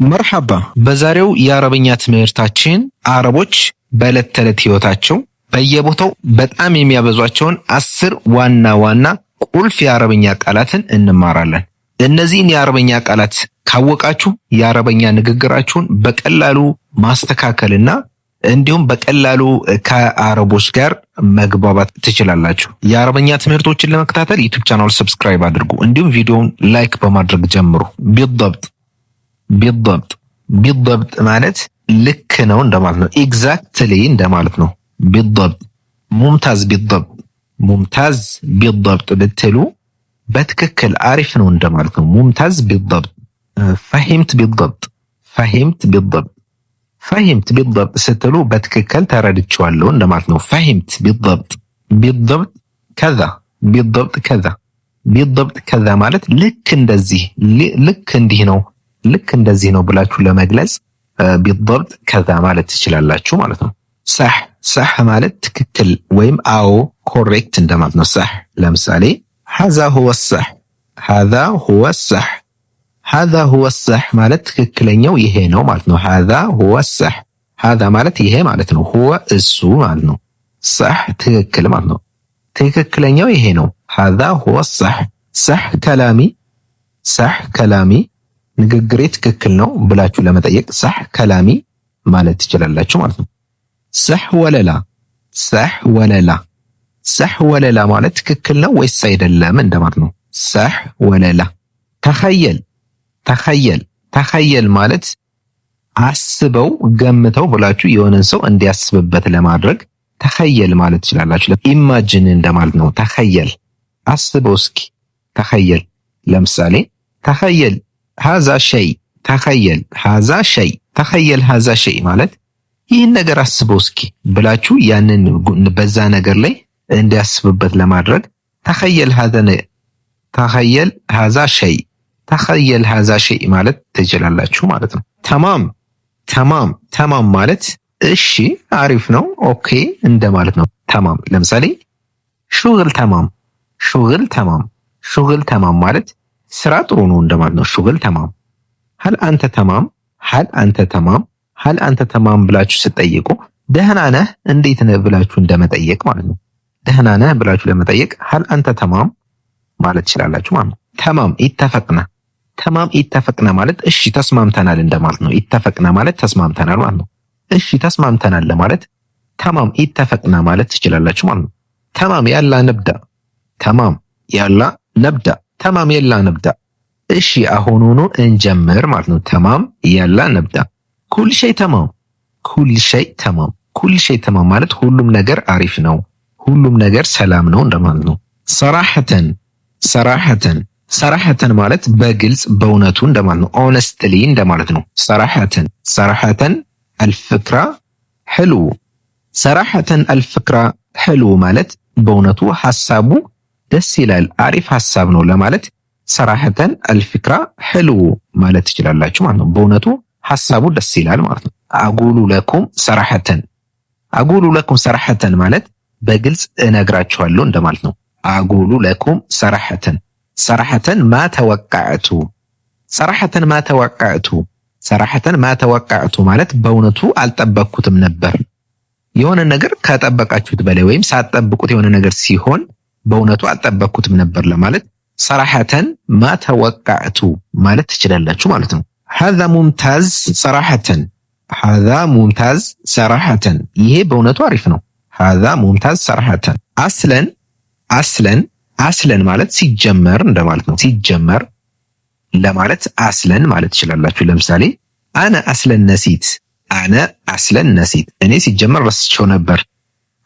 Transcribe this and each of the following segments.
መርሐባ በዛሬው የአረበኛ ትምህርታችን አረቦች በዕለት ተዕለት ህይወታቸው በየቦታው በጣም የሚያበዟቸውን 10 ዋና ዋና ቁልፍ የአረበኛ ቃላትን እንማራለን። እነዚህን የአረበኛ ቃላት ካወቃችሁ የአረበኛ ንግግራችሁን በቀላሉ ማስተካከልና እንዲሁም በቀላሉ ከአረቦች ጋር መግባባት ትችላላችሁ። የአረበኛ ትምህርቶችን ለመከታተል ዩቲዩብ ቻናል ሰብስክራይብ አድርጉ። እንዲሁም ቪዲዮውን ላይክ በማድረግ ጀምሩ። ቢضبط ማለት ልክ ነው እንደማለት ነው። ኤግዛክትሊ እንደማለት ነው። ቢضبط ሙምታዝ ቢضبط ብትሉ በትክክል አሪፍ ነው እንደማለት ነው። ሙምታዝ ቢضبط ፈሂምት ቢضبط ስትሉ በትክክል ተረድቼዋለሁ እንደማለት ነው። ፈሂምት ቢضبط ከዛ ማለት ልክ እንደዚህ ነው ብላችሁ ለመግለጽ ቢضبط ከዛ ማለት ትችላላችሁ ማለት ነው። ሰህ ማለት ትክክል ወይም አዎ ኮሬክት እንደማለት ነው። ሰህ ለምሳሌ هذا هو الصح ማለት ትክክለኛው ይሄ ነው ማለት ነው። هذا ማለት ይሄ ማለት ነው። هو እሱ ማለት ነው። صح ትክክል ማለት ነው። ትክክለኛው ይሄ ነው። هذا هو الصح صح كلامي ንግግሬ ትክክል ነው ብላችሁ ለመጠየቅ صح كلامي ማለት ትችላላችሁ ማለት ነው። صح ወለላ ማለት ትክክል ነው ወይስ አይደለም እንደማለት ነው። صح ወለላ ተኸየል ማለት አስበው ገምተው ብላችሁ የሆነን ሰው እንዲያስብበት ለማድረግ ተኸየል ማለት ትችላላችሁ። ኢማጂን እንደማለት ነው። ተኸየል አስበው እስኪ ተኸየል። ለምሳሌ ተኸየል هذا شيء هذا شيء ማለት ይህን ነገር አስበው እስኪ ብላችሁ ያንን በዛ ነገር ላይ እንዲያስብበት ለማድረግ ተኸየል هذا شيء ማለት ትችላላችሁ ማለት ነው። ተማም ማለት እሺ አሪፍ ነው ኦኬ እንደማለት ነው። ተማም ለምሳሌ ሹግል ተማም ማለት ስራ ጥሩ ነው እንደማለት ነው። ሹግል ተማም هل አንተ ተማም ብላችሁ ስትጠይቁ ደህና ነህ እንዴት ነህ ብላችሁ እንደመጠየቅ ማለት ነው። ደህና ነህ ብላችሁ ለመጠየቅ هل አንተ ተማም ማለት ትችላላችሁ ማለት ነው። ተማም ኢተፈቅና ማለት እሺ ተስማምተናል እንደማለት ነው። ኢተፈቅና ማለት ተስማምተናል ማለት ነው። እሺ ተስማምተናል ለማለት ተማም ኢተፈቅና ማለት ትችላላችሁ ማለት ነው። ተማም ያላ ነብዳ እሺ አሁኑኑ እንጀምር ማለት ነው። ተማም ያላ ነብዳ። ኩል ሸይ ተማም ማለት ሁሉም ነገር አሪፍ ነው፣ ሁሉም ነገር ሰላም ነው እንደማለት ነው። ሰራሐተን ማለት በግልጽ በእውነቱ እንደማለት ነው። ኦነስትሊ እንደማለት ነው። ሰራሐተን አልፍክራ ሕሉ ማለት በእውነቱ ሐሳቡ ደስ ይላል አሪፍ ሐሳብ ነው ለማለት ሰራሐተን አልፍክራ ሕሉ ማለት ትችላላችሁ ማለት ነው። በእውነቱ ሐሳቡ ደስ ይላል ማለት ነው። አጉሉ ለኩም ሰራሐተን ማለት በግልጽ እነግራችኋለሁ እንደማለት ነው። አጉሉ ለኩም ሰራሐተን ማ ተወቃዕቱ ማለት በእውነቱ አልጠበቅኩትም ነበር። የሆነ ነገር ከጠበቃችሁት በላይ ወይም ሳትጠብቁት የሆነ ነገር ሲሆን በእውነቱ አልጠበቅኩትም ነበር ለማለት ሰራሐተን ማ ተወቃዕቱ ማለት ትችላላችሁ ማለት ነው። هذا ሙምታዝ ሰራሐተን ይሄ በእውነቱ አሪፍ ነው። هذا ሙምታዝ ሰራሐተን አስለን ማለት ሲጀመር እንደማለት ነው። ሲጀመር ለማለት አስለን ማለት ትችላላችሁ። ለምሳሌ አነ አስለን ነሲት እኔ ሲጀመር ረስቼው ነበር፣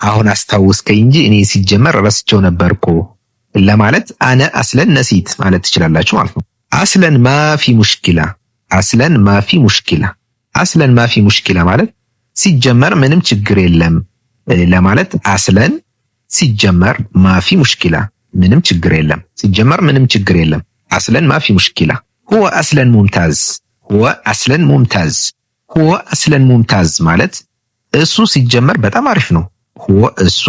አሁን አስታውስከኝ እንጂ እኔ ሲጀመር ረስቼው ነበርኮ ለማለት አነ አስለን ነሲት ማለት ትችላላችሁ ማለት ነው። አስለን ማፊ ሙሽኪላ ማለት ሲጀመር ምንም ችግር የለም ለማለት አስለን ሲጀመር ማፊ ሙሽኪላ ምንም ችግር የለም። አስለን ማፊ ሙሽኪላ። ሁወ አስለን ሙምታዝ ማለት እሱ ሲጀመር በጣም አሪፍ ነው። ሁወ እሱ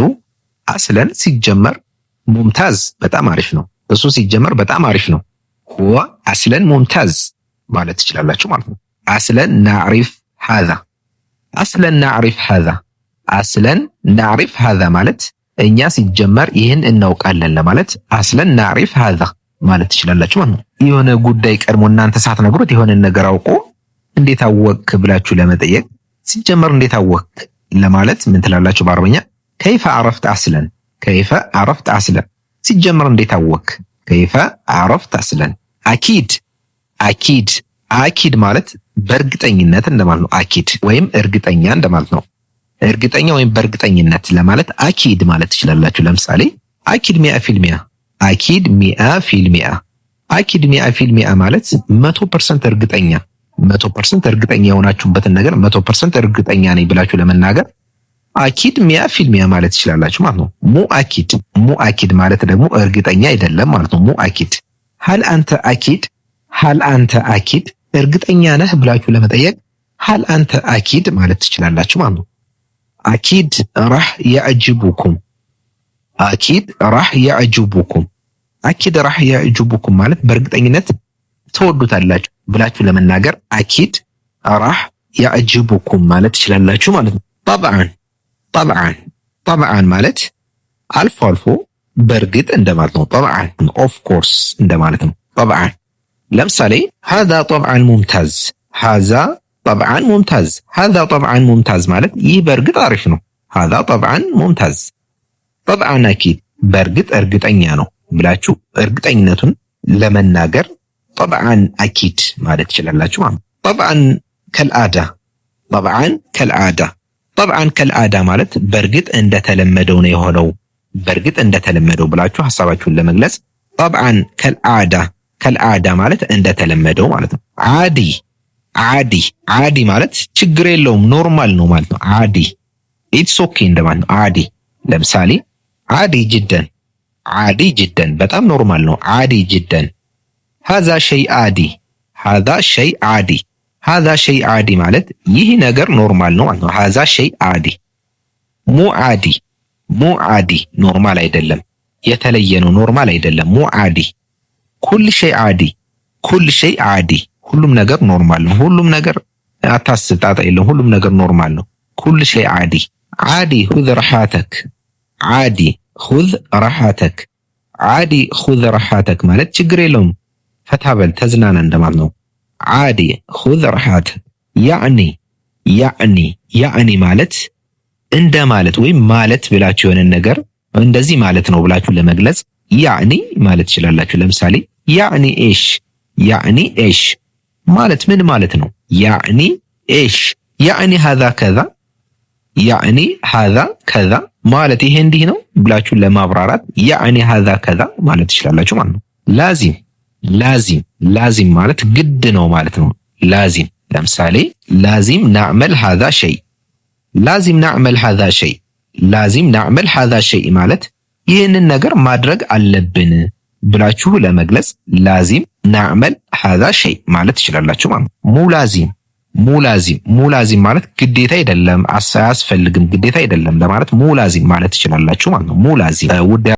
አስለን ሲጀመር ሙምታዝ በጣም አሪፍ ነው። እሱ ሲጀመር በጣም አሪፍ ነው። ሁወ አስለን ሙምታዝ ማለት ትችላላችሁ ማለት ነው። አስለን ናዕሪፍ ሃዛ አስለን ናዕሪፍ ሃዛ አስለን ናዕሪፍ ሃዛ ማለት እኛ ሲጀመር ይህን እናውቃለን ለማለት አስለን ናዕሪፍ ሃዛ ማለት ትችላላችሁ ማለት ነው። የሆነ ጉዳይ ቀድሞ እናንተ ሳትነግሩት የሆነ ነገር አውቆ እንዴት አወክ ብላችሁ ለመጠየቅ ሲጀመር እንዴት አወክ ለማለት ምን ትላላችሁ በአረብኛ? ከይፈ አረፍት አስለን ከይፈ አረፍት አስለን ሲጀመር እንዴት አወክ? ከይፈ አረፍት አስለን። አኪድ አኪድ አኪድ ማለት በእርግጠኝነት እንደማለት ነው። አኪድ ወይም እርግጠኛ እንደማለት ነው። እርግጠኛ ወይም በእርግጠኝነት ለማለት አኪድ ማለት ትችላላችሁ። ለምሳሌ አኪድ 100% አኪድ 100% አኪድ 100% ማለት 100% እርግጠኛ 100% እርግጠኛ የሆናችሁበትን ነገር 100% እርግጠኛ ነኝ ብላችሁ ለመናገር አኪድ 100% ማለት ትችላላችሁ ማለት ነው። ሙ አኪድ ማለት ደግሞ እርግጠኛ አይደለም ማለት ነው። ሙ አኪድ ሀል አንተ አኪድ ሀል አንተ አኪድ እርግጠኛ ነህ ብላችሁ ለመጠየቅ ሀል አንተ አኪድ ማለት ትችላላችሁ ማለት ነው። አኪድ راح يعجبكم አኪድ راح يعجبكم አኪድ راح يعجبكم ማለት በእርግጠኝነት ተወዱታላችሁ ብላችሁ ለመናገር አኪድ راح يعجبكم ማለት ትችላላችሁ ማለት ነው። طبعا ማለት አልፎ አልፎ በእርግጥ እንደማለት ነው። طبعا of course እንደማለት ነው። طبعا ለምሳሌ هذا طبعا ممتاز هذا طبعا ممتاز هذا طبعا ممتاز ማለት ይህ በእርግጥ አሪፍ ነው። هذا طبعا ممتاز طبعا አኪድ በእርግጥ እርግጠኛ ነው ብላችሁ እርግጠኝነቱን ለመናገር طبعا አኪድ ማለት ትችላላችሁ ማለት ነው። طبعا كالعادة طبعا كالعادة طبعا كالعادة ማለት በእርግጥ እንደተለመደው ነው የሆነው በእርግጥ እንደተለመደው ብላችሁ ሐሳባችሁን ለመግለጽ طبعا كالعادة كالعادة ማለት እንደተለመደው ማለት ነው። ዓዲ ማለት ችግር የለውም ኖርማል ነው ማለት ነው። ዓዲ ኢትስ ኦኬ እንደማለት ነው። ዓዲ ለምሳሌ ዓዲ ጅደን በጣም ኖርማል ነው። ዓዲ ጅደን هذا شيء عادي هذا شيء عادي هذا شيء عادي ማለት ይህ ነገር ኖርማል ነው ማለት ነው። هذا شيء عادي ሙ ዓዲ ኖርማል አይደለም የተለየ ነው ኖርማል አይደለም። ሙ ዓዲ ኩል ሸይ ዓዲ ሁሉም ነገር ኖርማል ነው። ሁሉም ነገር አታስጣጣ የለም። ሁሉም ነገር ኖርማል ነው። ኩል ሸይ ዓዲ خذ راحتك ዓዲ خذ راحتك ማለት ችግር የለውም ፈታበል ተዝናና እንደማለት ነው። ዓዲ خذ راحتك ያዕኒ ማለት እንደማለት ወይም ማለት ብላችሁ የሆነ ነገር እንደዚህ ማለት ነው ብላችሁ ለመግለጽ ያዕኒ ማለት ትችላላችሁ። ለምሳሌ ያዕኒ ኤሽ ማለት ምን ማለት ነው? ያዕኒ ኤሽ ያዕኒ هذا كذا ያዕኒ هذا كذا ማለት ይሄ እንዲህ ነው ብላችሁ ለማብራራት ያዕኒ هذا كذا ማለት ትችላላችሁ ማለት ነው። ላዚም ማለት ግድ ነው ማለት ነው። ላዚም ለምሳሌ ላዚም نعمل هذا شيء ላዚም نعمل هذا شيء ማለት ይህንን ነገር ማድረግ አለብን ብላችሁ ለመግለጽ ላዚም نعمل هذا شيء ማለት ትችላላችሁ ማለት ነው። ሙላዚም ማለት ግዴታ አይደለም አያስፈልግም ግዴታ አይደለም ለማለት ሙላዚም ማለት ትችላላችሁ ማለት ነው። ሙላዚም